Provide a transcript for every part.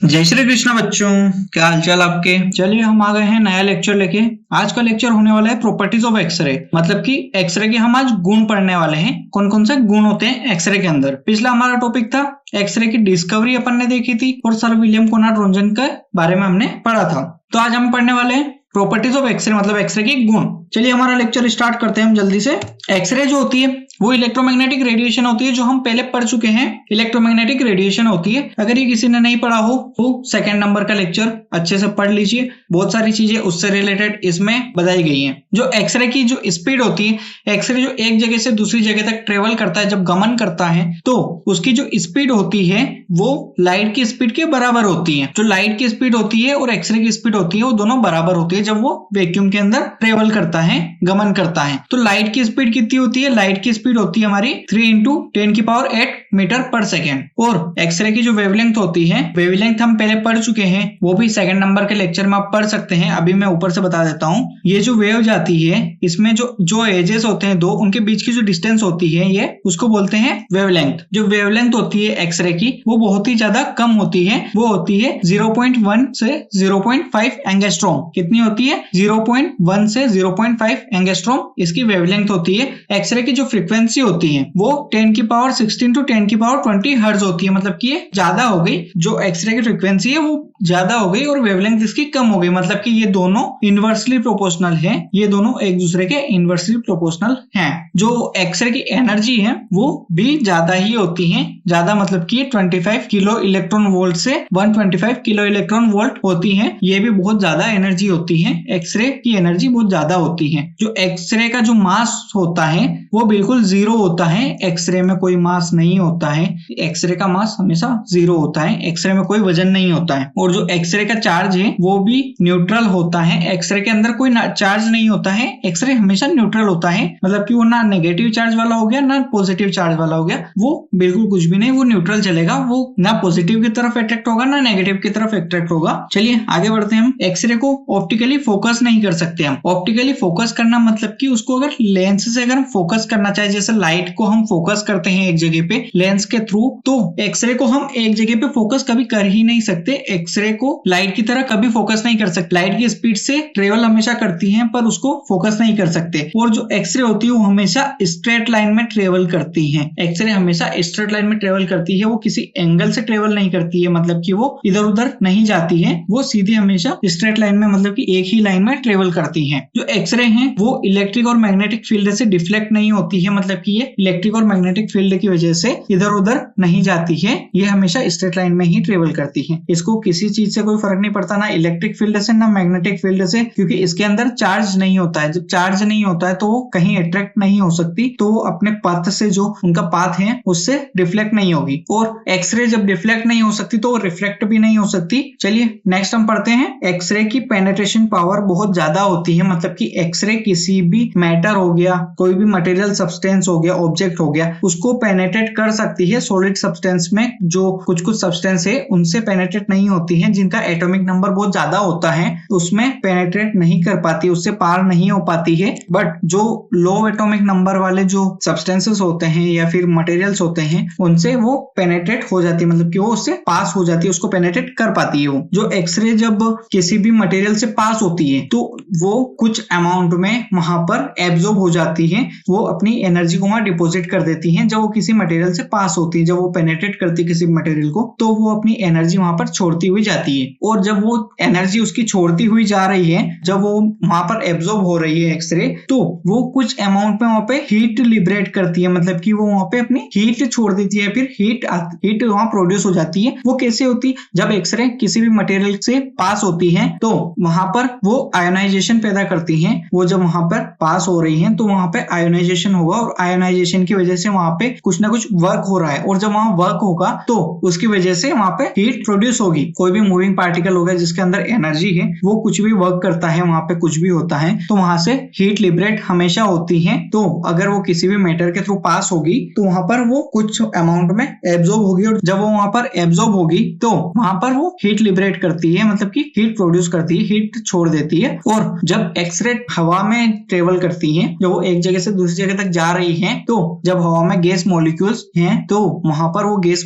जय श्री कृष्ण बच्चों, क्या हालचाल आपके। चलिए हम आ गए हैं नया लेक्चर लेके। आज का लेक्चर होने वाला है प्रॉपर्टीज ऑफ एक्सरे, मतलब कि एक्सरे के हम आज गुण पढ़ने वाले हैं। कौन कौन से गुण होते हैं एक्सरे के अंदर। पिछला हमारा टॉपिक था एक्सरे की डिस्कवरी, अपन ने देखी थी, और सर विलियम कोनार्ड रोंटगन के बारे में हमने पढ़ा था। तो आज हम पढ़ने वाले हैं प्रॉपर्टीज ऑफ एक्सरे, मतलब एक्सरे के गुण। चलिए हमारा लेक्चर स्टार्ट करते हैं हम जल्दी से। एक्सरे जो होती है वो इलेक्ट्रोमैग्नेटिक रेडिएशन होती है, जो हम पहले पढ़ चुके हैं। इलेक्ट्रोमैग्नेटिक रेडिएशन होती है, अगर ये किसी ने नहीं पढ़ा हो तो सेकंड नंबर का लेक्चर अच्छे से पढ़ लीजिए। बहुत सारी चीजें उससे रिलेटेड इसमें बताई गई हैं। जो एक्सरे की जो स्पीड होती है, एक्सरे जो एक जगह से दूसरी जगह तक ट्रेवल करता है, जब गमन करता है, तो उसकी जो स्पीड होती है वो लाइट की स्पीड के बराबर होती है। जो लाइट की स्पीड होती है और एक्सरे की स्पीड होती है वो दोनों बराबर होती है जब वो वैक्यूम के अंदर ट्रेवल करता है, गमन करता है। तो लाइट की स्पीड कितनी होती है? लाइट की स्पीड होती है हमारी 3 × 10⁸ मीटर पर सेकेंड। और एक्सरे की जो वेवलेंथ होती है, वेवलेंथ हम पहले पढ़ चुके हैं, वो भी सेकंड नंबर के लेक्चर में आप पढ़ सकते हैं। अभी मैं ऊपर से बता देता हूं। ये जो वेव जाती है, इसमें जो एजेस होते हैं दो, उनके बीच की जो डिस्टेंस होती है, ये उसको बोलते हैं वेवलेंथ। जो वेवलेंथ होती है एक्सरे की वो बहुत ही ज्यादा कम होती है, वो होती है 0.1 से 0.5 एंगस्ट्रॉम। कितनी होती है? 0.1 से 0.5 एंगस्ट्रॉम इसकी वेवलेंथ होती है। एक्सरे की जो फ्रीक्वेंसी होती है वो 10⁻16 × 10⁻20 हर्ट्ज होती है, मतलब कि ये ज्यादा हो गई। जो एक्सरे की फ्रीक्वेंसी है वो ज्यादा हो गई और वेवलेंथ इसकी कम हो गई, मतलब कि ये दोनों इनवर्सली प्रोपोर्शनल हैं। ये दोनों एक दूसरे के इनवर्सली प्रोपोर्शनल हैं। जो एक्सरे की एनर्जी है वो भी ज्यादा ही होती है। ज्यादा मतलब कि 25 किलो इलेक्ट्रॉन वोल्ट से 125 किलो इलेक्ट्रॉन वोल्ट होती है। ये भी बहुत ज्यादा एनर्जी होती है। एक्सरे की एनर्जी बहुत ज्यादा होती है। जो एक्सरे का जो मास होता है वो बिल्कुल जीरो होता है। एक्सरे में कोई मास नहीं होता है। एक्सरे का मास हमेशा जीरो होता है। एक्सरे में कोई वजन नहीं होता है। और जो एक्सरे का चार्ज है वो भी न्यूट्रल होता है। एक्सरे के अंदर कोई चार्ज नहीं होता है। एक्सरे हमेशा न्यूट्रल होता है, मतलब कि वो ना नेगेटिव चार्ज वाला हो गया ना पॉजिटिव चार्ज वाला हो गया, वो बिल्कुल कुछ भी नहीं, वो न्यूट्रल चलेगा। वो ना पॉजिटिव की तरफ अट्रैक्ट होगा ना नेगेटिव की तरफ अट्रैक्ट होगा। चलिए आगे बढ़ते हैं। हम एक्सरे को ऑप्टिकली फोकस नहीं कर सकते। हम ऑप्टिकली फोकस करना मतलब कि उसको अगर लेंस से अगर हम फोकस करना चाहे, जैसे लाइट को हम फोकस करते हैं एक जगह पे लेंस के थ्रू, तो एक्सरे को हम एक जगह पे फोकस कभी कर ही नहीं सकते। एक्सरे को लाइट की तरह कभी फोकस नहीं कर सकते। लाइट की स्पीड से ट्रेवल हमेशा करती है पर उसको फोकस नहीं कर सकते। और जो एक्सरे होती है वो हमेशा स्ट्रेट लाइन में ट्रेवल करती है। एक्सरे हमेशा स्ट्रेट लाइन में ट्रेवल करती है। वो किसी एंगल से ट्रेवल नहीं करती है, मतलब कि वो इधर उधर नहीं जाती है। वो सीधी हमेशा स्ट्रेट लाइन में, मतलब कि एक ही लाइन में ट्रेवल करती है। जो एक्सरे है वो इलेक्ट्रिक और मैग्नेटिक फील्ड से डिफ्लेक्ट नहीं होती है, मतलब कि ये इलेक्ट्रिक और मैग्नेटिक फील्ड की वजह से इधर उधर नहीं जाती है। ये हमेशा स्ट्रेट लाइन में ही ट्रेवल करती है। इसको किसी चीज से कोई फर्क नहीं पड़ता, ना इलेक्ट्रिक फील्ड से ना मैग्नेटिक फील्ड से, क्योंकि इसके अंदर चार्ज नहीं होता है। जब चार्ज नहीं होता है तो वो कहीं अट्रैक्ट नहीं हो सकती, तो वो अपने पाथ से, जो उनका पाथ है उससे डिफ्लेक्ट नहीं होगी। और एक्सरे जब डिफ्लेक्ट नहीं हो सकती तो वो रिफ्लेक्ट भी नहीं हो सकती। चलिए नेक्स्ट हम पढ़ते हैं। एक्सरे की पेनिट्रेशन पावर बहुत ज्यादा होती है, मतलब कि एक्सरे किसी भी मैटर हो गया, कोई भी मटेरियल सब्सटेंस हो गया, ऑब्जेक्ट हो गया, उसको पेनिट्रेट कर सकती है। सॉलिड सब्सटेंस में जो कुछ सब्सटेंस है उनसे पेनिट्रेट नहीं होती है। जिनका एटॉमिक नंबर बहुत ज्यादा होता है उसमें पेनिट्रेट नहीं कर पाती, उससे पार नहीं हो पाती है। बट जो लो एटॉमिक नंबर वाले जो सब्सटेंसेस होते हैं या फिर मटेरियल्स होते हैं उनसे वो पेनिट्रेट हो जाती है, मतलब कि वो उससे पास हो जाती है, उसको पेनिट्रेट कर पाती है। वो जो एक्सरे जब किसी भी मटेरियल से पास होती है तो वो कुछ अमाउंट में वहां पर एब्जॉर्ब हो जाती है। वो अपनी एनर्जी को वहां डिपॉजिट कर देती है। जब वो किसी मटेरियल से पास होती है, जब वो पेनिट्रेट करती है किसी मटेरियल को, तो वो अपनी एनर्जी वहां पर छोड़ती हुई जाती है। और जब वो एनर्जी उसकी छोड़ती हुई जा रही है, जब वो वहां पर एब्जॉर्ब हो रही है एक्सरे, तो वो कुछ अमाउंट में वहां पे हीट लिबरेट करती है, मतलब कि वो वहां पे अपनी हीट छोड़ देती है। फिर हीट वहां प्रोड्यूस हो जाती है। वो कैसे होती है? जब एक्सरे किसी भी मटेरियल से पास होती है तो वहां पर वो आयोनाइजेशन पैदा करती है। वो जब वहां पर पास हो रही है तो वहां पे आयोनाइजेशन होगा, और आयोनाइजेशन की वजह से वहां पे कुछ ना कुछ वर्क हो रहा है। और जब वहां वर्क होगा तो उसकी वजह से वहां पे हीट प्रोड्यूस होगी। कोई भी मूविंग पार्टिकल होगा जिसके अंदर एनर्जी है, वो कुछ भी वर्क करता है, वहां पे कुछ भी होता है, तो वहां से हीट लिबरेट हमेशा होती है। तो अगर वो किसी भी मैटर के थ्रू पास होगी तो वहां पर वो कुछ अमाउंट में एब्जॉर्ब होगी, और जब वो वहां पर एब्जॉर्ब होगी तो वहां पर वो हीट लिबरेट करती है, मतलब कि हीट प्रोड्यूस करती है, हीट छोड़ देती है। और जब एक्सरे हवा में ट्रेवल करती हैं, जब वो एक जगह से दूसरी जगह तक जा रही हैं, तो जब हवा में गैस मॉलिक्यूल्स हैं तो वहां पर वो गैस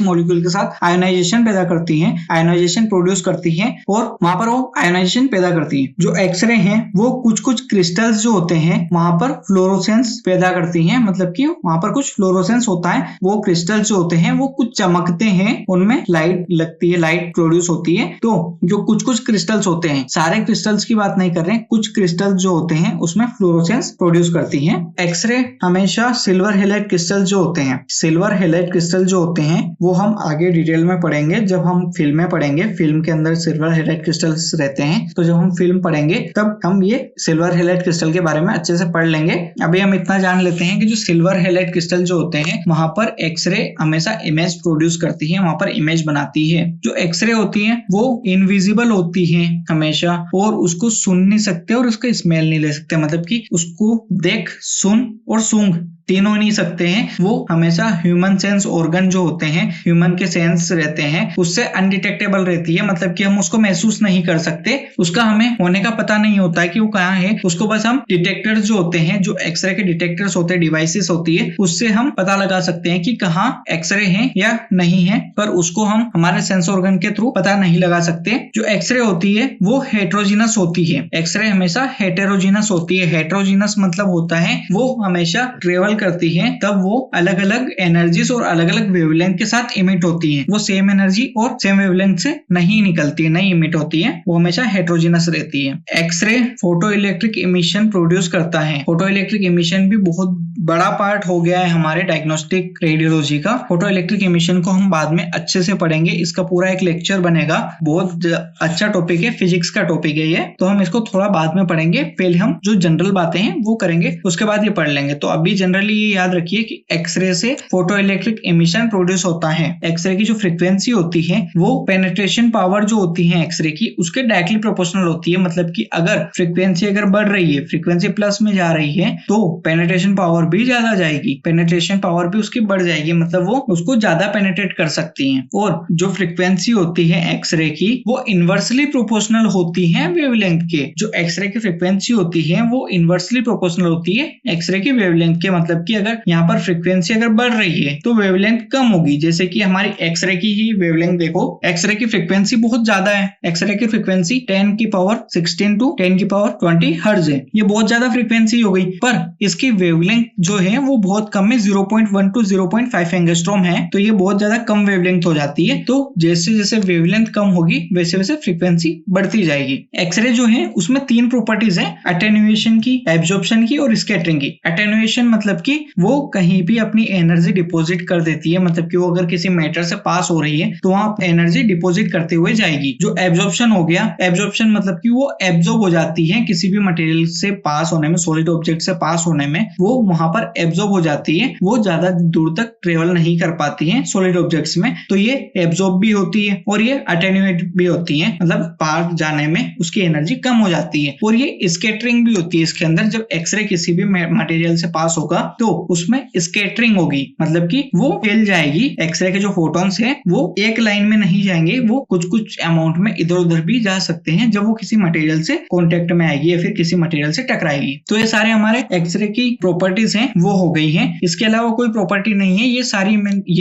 मॉलिक्यूल के साथ आयोनाइजेशन पैदा करती हैं, आयोनाइजेशन प्रोड्यूस करती हैं और वहां पर वो आयोनाइजेशन पैदा करती हैं। जो एक्सरे हैं वो कुछ क्रिस्टल्स जो होते हैं वहां पर फ्लोरोसेंस पैदा करती हैं, मतलब कि वहां पर कुछ फ्लोरोसेंस होता है, वो क्रिस्टल्स जो होते हैं वो कुछ चमकते हैं, उनमें लाइट लगती है, लाइट प्रोड्यूस होती है। तो जो कुछ क्रिस्टल्स होते हैं, सारे क्रिस्टल्स की बात नहीं कर रहे हैं, कुछ क्रिस्टल्स जो होते हैं उसमें फ्लोरोसेंस प्रोड्यूस करती है। एक्सरे हमेशा सिल्वर हैलाइड क्रिस्टल जो होते हैं, सिल्वर हैलाइड क्रिस्टल जो होते हैं वो हम आगे डिटेल में पढ़ेंगे जब हम फिल्में पढ़ेंगे। फिल्म के अंदर सिल्वर हैलाइड क्रिस्टल्स रहते हैं, तो जब हम फिल्म पढ़ेंगे तब हम ये सिल्वर हैलाइड क्रिस्टल के बारे में अच्छे से पढ़ लेंगे। अभी हम इतना जान लेते हैं कि जो सिल्वर हैलाइड क्रिस्टल जो होते हैं वहां पर एक्सरे हमेशा इमेज प्रोड्यूस करती है, वहां पर इमेज बनाती है। जो एक्सरे होती है वो इनविजिबल होती है हमेशा, और उसको सुन नहीं सकते और उसका स्मेल नहीं ले सकते, मतलब कि उसको देख, सुन और सूंघ तीनों नहीं सकते हैं। वो हमेशा ह्यूमन सेंस ऑर्गन जो होते हैं, ह्यूमन के सेंस रहते हैं, उससे अनडिटेक्टेबल रहती है, मतलब कि हम उसको महसूस नहीं कर सकते, उसका हमें होने का पता नहीं होता है कि वो कहाँ है। उसको बस हम डिटेक्टर्स जो होते हैं, जो एक्सरे के डिटेक्टर्स होते हैं, डिवाइसेस होती है, उससे हम पता लगा सकते हैं कि कहाँ एक्सरे है या नहीं है, पर उसको हम हमारे सेंस ऑर्गन के थ्रू पता नहीं लगा सकते। जो एक्सरे होती है वो हेटेरोजीनस होती है, एक्सरे हमेशा हेटेरोजीनस होती है। हेटेरोजीनस मतलब होता है वो हमेशा ट्रेवल करती है, तब वो अलग अलग एनर्जीज और अलग अलग वेवलेंथ के साथ इमिट होती है। वो सेम एनर्जी और सेम वेवलेंथ से नहीं निकलती है, नहीं इमिट होती है, वो हमेशा हेटेरोजीनस रहती है। X ray photo electric emission produce करता है। फोटो इलेक्ट्रिक इमिशन भी बहुत बड़ा पार्ट हो गया है हमारे डायग्नोस्टिक रेडियोलॉजी का। फोटो इलेक्ट्रिक इमिशन को हम बाद में अच्छे से पढ़ेंगे, इसका पूरा एक लेक्चर बनेगा, बहुत अच्छा टॉपिक है, फिजिक्स का टॉपिक है ये, तो हम इसको थोड़ा बाद में पढ़ेंगे। पहले हम जो जनरल बातें हैं वो करेंगे, उसके बाद ये पढ़ लेंगे। तो अभी जनरली ये याद रखिए कि एक्सरे से फोटो इलेक्ट्रिक इमिशन प्रोड्यूस होता है। एक्सरे की जो फ्रीक्वेंसी होती है वो पेनिट्रेशन पावर जो होती है एक्सरे की, उसके डायरेक्टली प्रोपोर्शनल होती है, मतलब कि अगर फ्रीक्वेंसी बढ़ रही है, फ्रीक्वेंसी प्लस में जा रही है, तो पेनिट्रेशन पावर भी ज्यादा जाएगी, पेनिट्रेशन पावर भी उसकी बढ़ जाएगी, मतलब वो उसको ज्यादा पेनिट्रेट कर सकती है। और जो फ्रीक्वेंसी होती है एक्सरे की वो इनवर्सली प्रोपोर्शनल होती है वेवलेंथ के। जो एक्सरे की फ्रीक्वेंसी होती है वो इनवर्सली प्रोपोर्शनल होती है एक्सरे की वेवलेंथ के, मतलब कि अगर यहाँ पर फ्रीक्वेंसी बढ़ रही है तो वेवलेंथ कम होगी। जैसे कि हमारी एक्सरे की ही वेवलेंथ देखो, एक्सरे की फ्रीक्वेंसी बहुत ज्यादा है, एक्सरे की फ्रीक्वेंसी 10⁻16 to 10⁻20 हर्ट्ज है, ये बहुत ज्यादा फ्रीक्वेंसी हो गई, पर इसकी वेवलेंथ जो है वो बहुत कम है, 0.1 to 0.5 एंगस्ट्रॉम है, तो ये बहुत ज्यादा कम वेवलेंथ हो जाती है। तो जैसे जैसे वेवलेंथ कम होगी वैसे वैसे फ्रीक्वेंसी बढ़ती जाएगी। एक्सरे जो है उसमें 3 प्रॉपर्टीज है, अटेन्युएशन की, एब्जॉर्प्शन की और स्कैटरिंग की। अटेन्युएशन मतलब कि वो कहीं भी अपनी एनर्जी डिपॉजिट कर देती है, मतलब कि वो अगर किसी मैटर से पास हो रही है तो वहां एनर्जी डिपॉजिट करते हुए जाएगी। जो एब्जॉर्प्शन हो गया, एब्जॉर्प्शन मतलब कि वो एब्जॉर्ब हो जाती है किसी भी मटेरियल से पास होने में, सॉलिड ऑब्जेक्ट से पास होने में वो वहां पर एब्जॉर्ब हो जाती है, वो ज्यादा दूर तक ट्रेवल नहीं कर पाती है सॉलिड ऑब्जेक्ट्स में, तो ये एब्जॉर्ब भी होती है और ये अटेन्युएट भी होती है, मतलब पार जाने में उसकी एनर्जी कम हो जाती है। और ये स्कैटरिंग भी होती है इसके अंदर, जब एक्सरे किसी भी मटेरियल से पास होगा तो उसमें स्कैटरिंग होगी, मतलब कि वो फैल जाएगी। एक्सरे के जो फोटॉन्स हैं वो एक लाइन में नहीं जाएंगे, वो कुछ कुछ अमाउंट में इधर उधर भी जा सकते हैं जब वो किसी मटेरियल से कांटेक्ट में आएगी या फिर किसी मटेरियल से टकराएगी। तो ये सारे हमारे एक्सरे की प्रॉपर्टीज हैं वो हो गई हैं। इसके अलावा कोई प्रॉपर्टी नहीं है, ये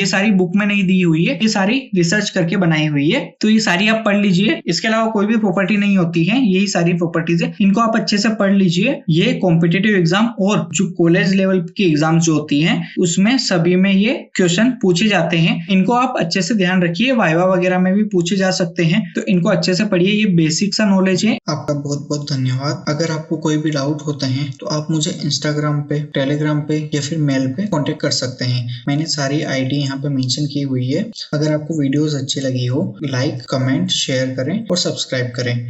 सारी बुक में नहीं दी हुई है, ये सारी रिसर्च करके बनाई हुई है, तो ये सारी आप पढ़ लीजिए। इसके अलावा कोई भी प्रॉपर्टी नहीं होती है, यही सारी प्रॉपर्टीज है, इनको आप अच्छे से पढ़ लीजिए। ये कॉम्पिटिटिव एग्जाम और जो कॉलेज लेवल की एग्जाम जो होती है उसमें सभी में ये क्वेश्चन पूछे जाते हैं, इनको आप अच्छे से ध्यान रखिए। वाइवा वगैरह में भी पूछे जा सकते हैं, तो इनको अच्छे से पढ़िए, ये बेसिक सा नॉलेज है। आपका बहुत बहुत धन्यवाद। अगर आपको कोई भी डाउट होते हैं तो आप मुझे इंस्टाग्राम पे, टेलीग्राम पे या फिर मेल पे कांटेक्ट कर सकते हैं। मैंने सारी आईडी यहाँ पे मेंशन की हुई है। अगर आपको वीडियोस अच्छी लगी हो, लाइक, कमेंट, शेयर करें और सब्सक्राइब करें।